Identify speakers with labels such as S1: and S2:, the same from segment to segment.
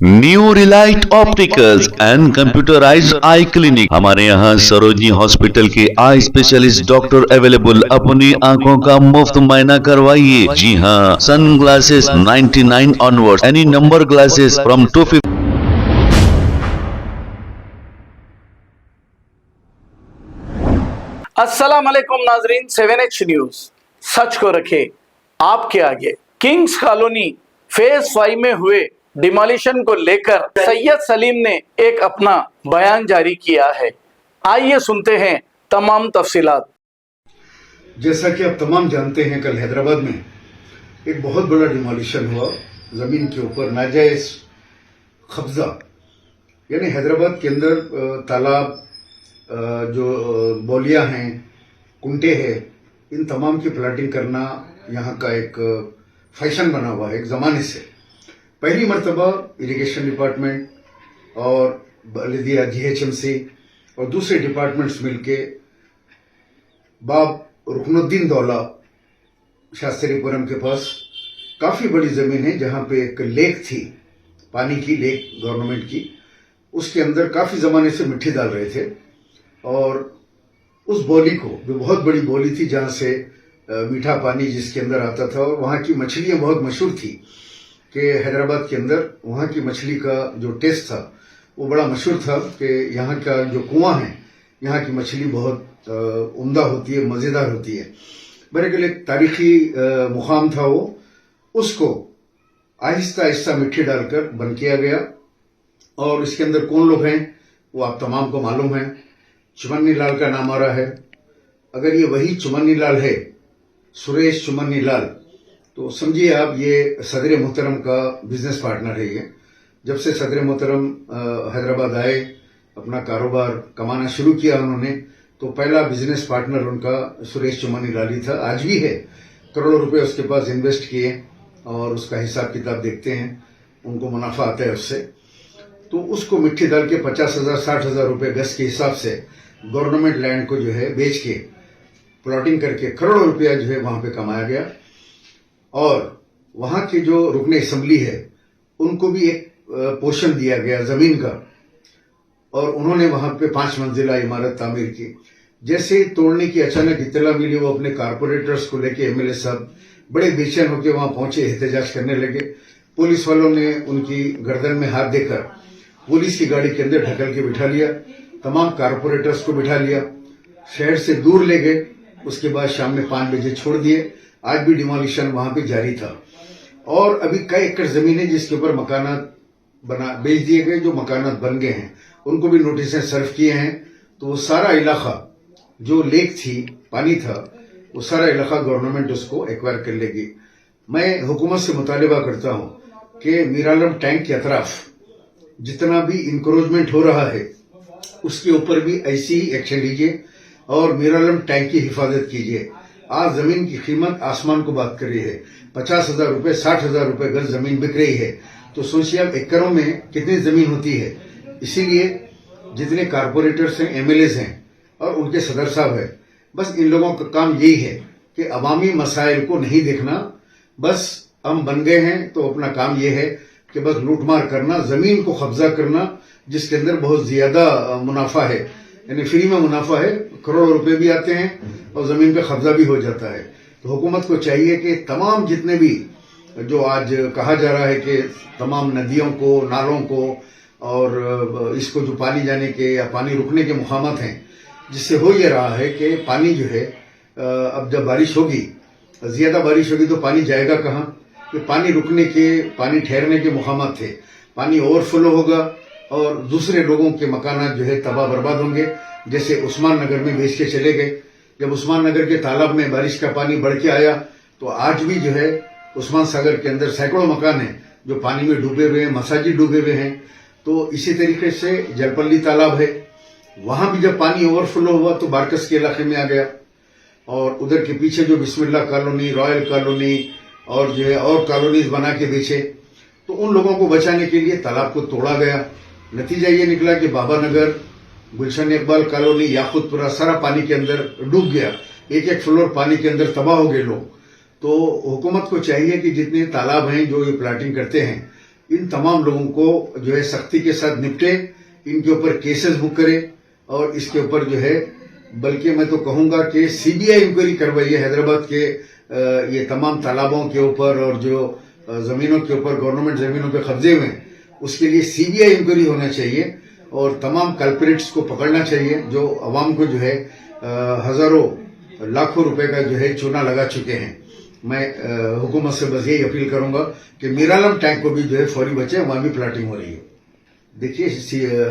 S1: New Relight opticals and computerised I clinic. हमारे यहाँ Sarojini hospital के आई स्पेशलिस्ट डॉक्टर अवेलेबल। अपनी आंखों का मुफ्त मुआयना करवाइए। जी हाँ, sunglasses 99 onward, any number glasses from 250।
S2: अस्सलाम वालेकुम नाजरीन, 7H न्यूज सच को रखे आपके आगे। किंग्स कॉलोनी फेज 5 में हुए डिमोलिशन को लेकर सैयद सलीम ने एक अपना बयान जारी किया है। आइए सुनते हैं तमाम तफसीलात।
S3: जैसा कि आप तमाम जानते हैं, कल हैदराबाद में एक बहुत बड़ा डिमोलिशन हुआ। जमीन के ऊपर नाजायज कब्जा, यानी हैदराबाद के अंदर तालाब, जो बौलियां हैं, कुंटे हैं, इन तमाम की प्लाटिंग करना यहाँ का एक फैशन बना हुआ है एक जमाने से। पहली मर्तबा इरिगेशन डिपार्टमेंट और बल्दिया GHMC और दूसरे डिपार्टमेंट्स मिलके बाब रुकनुद्दीन दौला शास्त्रीपुरम के पास काफी बड़ी जमीन है, जहां पे एक लेक थी, पानी की लेक गवर्नमेंट की। उसके अंदर काफी जमाने से मिट्टी डाल रहे थे और उस बोली को, जो बहुत बड़ी बोली थी जहां से मीठा पानी जिसके अंदर आता था, और वहां की मछलियां बहुत मशहूर थी कि हैदराबाद के अंदर वहां की मछली का जो टेस्ट था वो बड़ा मशहूर था कि यहाँ का जो कुआं है, यहाँ की मछली बहुत उम्दा होती है, मजेदार होती है। बहरहाल एक तारीखी मुकाम था वो, उसको आहिस्ता आहिस्ता मिट्टी डालकर बंद किया गया। और इसके अंदर कौन लोग हैं वो आप तमाम को मालूम है। चुमन्नी लाल का नाम आ रहा है। अगर ये वही चुमन्नी लाल है, सुरेश चुमन्नी लाल, तो समझिए आप ये सदर मोहतरम का बिजनेस पार्टनर है। ये जब से सदर मोहतरम हैदराबाद आए, अपना कारोबार कमाना शुरू किया उन्होंने, तो पहला बिजनेस पार्टनर उनका सुरेश चुमन्नी लाल ही था, आज भी है। करोड़ों रुपए उसके पास इन्वेस्ट किए और उसका हिसाब किताब देखते हैं, उनको मुनाफा आता है उससे। तो उसको मिट्टी डाल के 50,000 60,000 रुपए गज के हिसाब से गवर्नमेंट लैंड को जो है बेच के, प्लॉटिंग करके करोड़ों रुपया जो है वहां पे कमाया गया। और वहां के जो रुकने असेंबली है उनको भी एक पोर्शन दिया गया जमीन का, और उन्होंने वहां पे 5 मंजिला इमारत तामीर की। जैसे तोड़ने की अचानक इत्तला मिली, वो अपने कारपोरेटर्स को लेके MLA साहब बड़े बेचैन होकर वहां पहुंचे, एहतजाज करने लगे। पुलिस वालों ने उनकी गर्दन में हाथ देकर पुलिस की गाड़ी के अंदर ढकल के बिठा लिया, तमाम कारपोरेटर्स को बिठा लिया, शहर से दूर ले गए। उसके बाद शाम में 5 बजे छोड़ दिए। आज भी डिमोलिशन वहां पे जारी था। और अभी कई एकड़ जमीन है जिसके ऊपर मकानात बेच दिए गए, जो मकानात बन गए हैं उनको भी नोटिस सर्व किए हैं। तो वो सारा इलाका जो लेक थी, पानी था, वो सारा इलाका गवर्नमेंट उसको एक्वायर कर लेगी। मैं हुकूमत से मुतालिबा करता हूं कि मीरालम टैंक के अतराफ जितना भी इंक्रोचमेंट हो रहा है उसके ऊपर भी ऐसी ही एक्शन लीजिए और मीरालम टैंक की हिफाजत कीजिए। आज जमीन की कीमत आसमान को बात कर रही है। 50,000 रुपए 60,000 रुपए गज जमीन बिक रही है। तो सोचिए आप एकड़ों में कितनी जमीन होती है। इसीलिए जितने कारपोरेटर्स हैं, MLAs हैं और उनके सदर साहब है, बस इन लोगों का काम यही है कि अवामी मसाइल को नहीं देखना। बस हम बन गए हैं तो अपना काम यह है कि बस लूटमार करना, जमीन को कब्जा करना, जिसके अंदर बहुत ज्यादा मुनाफा है, यानी फ्री में मुनाफा है, करोड़ों रुपए भी आते हैं और जमीन पे कब्जा भी हो जाता है। तो हुकूमत को चाहिए कि तमाम जितने भी जो आज कहा जा रहा है कि तमाम नदियों को, नालों को और इसको जो पानी जाने के या पानी रुकने के मुकामात हैं, जिससे हो ये रहा है कि पानी जो है, अब जब बारिश होगी, ज्यादा बारिश होगी तो पानी जाएगा कहाँ? कि पानी रुकने के, पानी ठहरने के मुकामात थे, पानी ओवरफ्लो होगा और दूसरे लोगों के मकानात जो है तबाह बर्बाद होंगे। जैसे उस्मान नगर में बेच के चले गए। जब उस्मान नगर के तालाब में बारिश का पानी बढ़ के आया तो आज भी जो है उस्मान सागर के अंदर सैकड़ों मकान हैं जो पानी में डूबे हुए हैं, मसाजिद डूबे हुए हैं। तो इसी तरीके से जलपल्ली तालाब है, वहां भी जब पानी ओवरफ्लो हुआ तो बारकस के इलाके में आ गया। और उधर के पीछे जो बिस्मिल्लाह कॉलोनी, रॉयल कॉलोनी और जो है और कॉलोनीज बना के बेचे, तो उन लोगों को बचाने के लिए तालाब को तोड़ा गया। नतीजा ये निकला कि बाबा नगर, गुलशन इकबाल कॉलोनी, याकूतपुरा सारा पानी के अंदर डूब गया। एक एक फ्लोर पानी के अंदर तबाह हो गए लोग। तो हुकूमत को चाहिए कि जितने तालाब हैं जो ये प्लाटिंग करते हैं, इन तमाम लोगों को जो है सख्ती के साथ निपटे, इनके ऊपर केसेस बुक करे और इसके ऊपर जो है बल्कि मैं तो कहूंगा कि सीबीआई इंक्वायरी करवाइए हैदराबाद के ये तमाम तालाबों के ऊपर और जो जमीनों के ऊपर गवर्नमेंट जमीनों पे कब्जे हुए हैं, उसके लिए सीबीआई इंक्वायरी होना चाहिए और तमाम कल्प्रिट्स को पकड़ना चाहिए जो अवाम को जो है हजारों लाखों रुपए का जो है चूना लगा चुके हैं। मैं हुकूमत से बस यही अपील करूंगा कि मीरालम टैंक को भी जो है फौरी बचे, वहां भी प्लाटिंग हो रही है। देखिए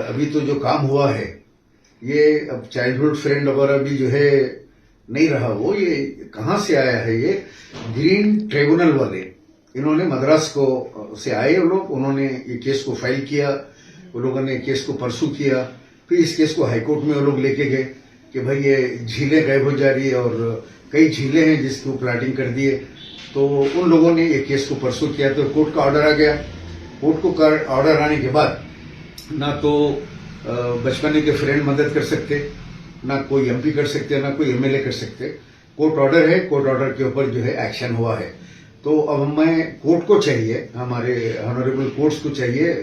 S3: अभी तो जो काम हुआ है ये अब चाइल्डहुड फ्रेंड वगैरह भी जो है नहीं रहा, वो ये कहाँ से आया है, ये ग्रीन ट्रिब्यूनल वाले इन्होंने मद्रास को से आए लोग, उन्होंने ये केस को फाइल किया, वो लोगों ने केस को परसू किया, फिर इस केस को हाईकोर्ट में वो लोग लेके गए कि भाई ये झीलें गायब हो जा रही है और कई झीलें हैं जिसको प्लाटिंग कर दिए। तो उन लोगों ने ये केस को परसू किया तो कोर्ट का ऑर्डर आ गया। कोर्ट को ऑर्डर आने के बाद ना तो बचपने के फ्रेंड मदद कर सकते, ना कोई एमपी कर सकते, ना कोई एमएलए कर सकते। कोर्ट ऑर्डर है, कोर्ट ऑर्डर के ऊपर जो है एक्शन हुआ है। तो अब मैं कोर्ट को चाहिए, हमारे ऑनरेबल कोर्ट्स को चाहिए,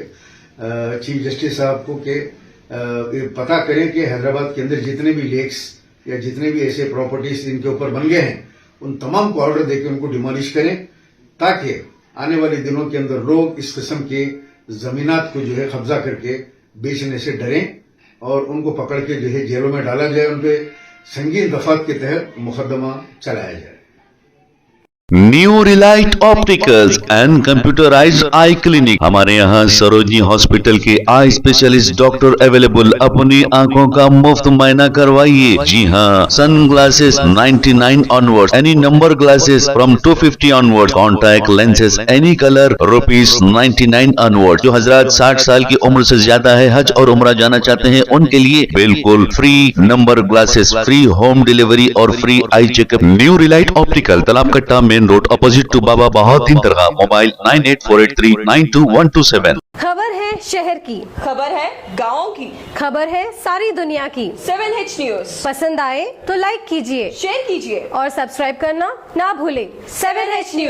S3: चीफ जस्टिस साहब को कि पता करें कि हैदराबाद के अंदर जितने भी लेक्स या जितने भी ऐसे प्रॉपर्टीज इनके ऊपर बन गए हैं उन तमाम को ऑर्डर देकर उनको डिमोलिश करें, ताकि आने वाले दिनों के अंदर लोग इस किस्म के जमीनात को जो है कब्जा करके बेचने से डरें और उनको पकड़ के जो है जेलों में डाला जाए, उन पे संगीन दफात के तहत मुकदमा चलाया जाए।
S1: New Relight opticals and computerised I clinic, हमारे यहाँ सरोजनी हॉस्पिटल के आई स्पेशलिस्ट डॉक्टर अवेलेबल। अपनी आंखों का मुफ्त मायना करवाइए। जी हाँ, sunglasses 99 onward, any number glasses from 250 onward, contact lenses any colour ₹99 onward. जो हजरात 60 साल की उम्र से ज्यादा है, हज और उम्रा जाना चाहते हैं, उनके लिए बिल्कुल free number glasses, free home delivery और free eye checkup. New relight optical, Talab Katta, main road, opposite to Baba Bahauddin दरगाह। मोबाइल 9848392127।
S4: खबर है शहर की,
S5: खबर है गाँव की,
S4: खबर है सारी दुनिया की।
S5: 7H न्यूज
S4: पसंद आए तो लाइक कीजिए,
S5: शेयर कीजिए
S4: और सब्सक्राइब करना ना भूलें।
S5: 7H news.